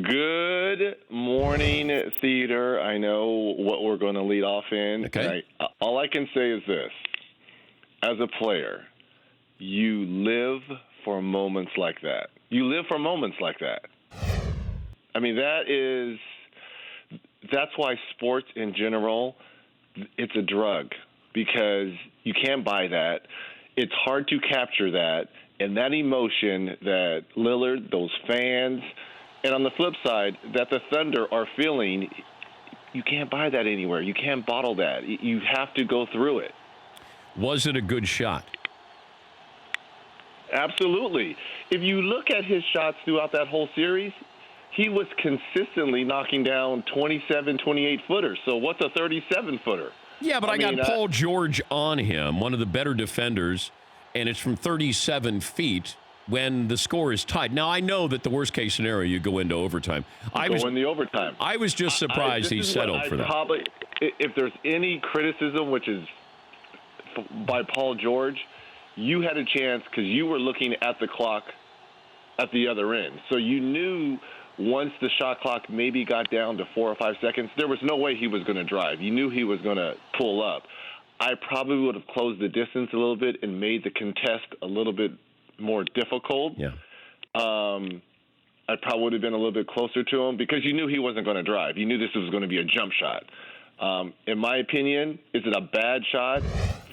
Good morning, theater. I know what we're going to lead off in. Okay. All I can say is this. As a player, you live for moments like that. You live for moments like that. I mean, that's why sports in general, it's a drug because you can't buy that. It's hard to capture that. And that emotion that Lillard, those fans, and on the flip side, that the Thunder are feeling, you can't buy that anywhere. You can't bottle that. You have to go through it. Was it a good shot? Absolutely. If you look at his shots throughout that whole series, he was consistently knocking down 27, 28-footers. So what's a 37-footer? Yeah, but I got Paul George on him, one of the better defenders, and it's from 37 feet when the score is tied. Now, I know that the worst-case scenario, you go into overtime. Go in the overtime. I was just surprised he settled for that. Probably, if there's any criticism, which is by Paul George, you had a chance because you were looking at the clock at the other end. So you knew once the shot clock maybe got down to 4 or 5 seconds, there was no way he was going to drive. You knew he was going to pull up. I probably would have closed the distance a little bit and made the contest a little bit more difficult. Yeah. I probably would have been a little bit closer to him because you knew he wasn't going to drive. You knew this was going to be a jump shot. In my opinion, is it a bad shot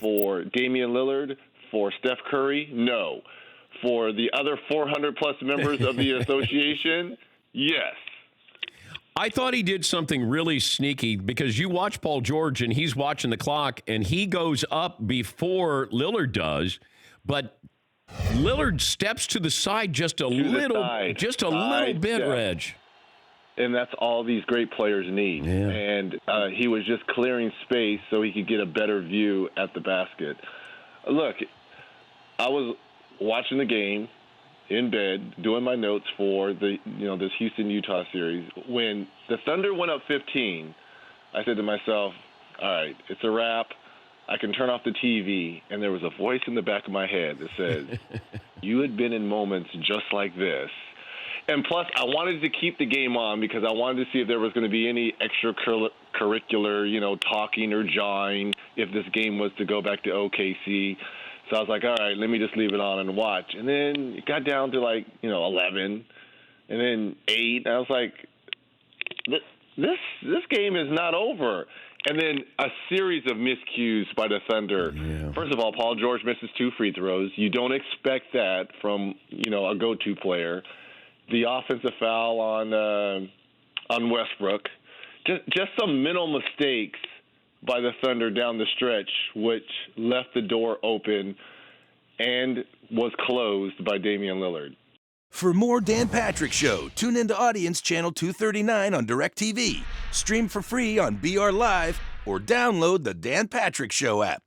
for Damian Lillard, for Steph Curry? No. For the other 400-plus members of the association, yes. I thought he did something really sneaky because you watch Paul George and he's watching the clock and he goes up before Lillard does, but Lillard steps to the side just a little bit, Reg. And that's all these great players need. Yeah. And he was just clearing space so he could get a better view at the basket. Look, I was watching the game in bed, doing my notes for the this Houston-Utah series. When the Thunder went up 15, I said to myself, all right, it's a wrap. I can turn off the TV. And there was a voice in the back of my head that said, you had been in moments just like this. And plus, I wanted to keep the game on because I wanted to see if there was going to be any extracurricular, talking or jawing if this game was to go back to OKC. So I was like, all right, let me just leave it on and watch. And then it got down to 11 and then 8. And I was like, this game is not over. And then a series of miscues by the Thunder. Yeah. First of all, Paul George misses 2 free throws. You don't expect that from, a go-to player. The offensive foul on Westbrook. Just some mental mistakes by the Thunder down the stretch, which left the door open and was closed by Damian Lillard. For more Dan Patrick Show, tune into Audience Channel 239 on DirecTV. Stream for free on BR Live or download the Dan Patrick Show app.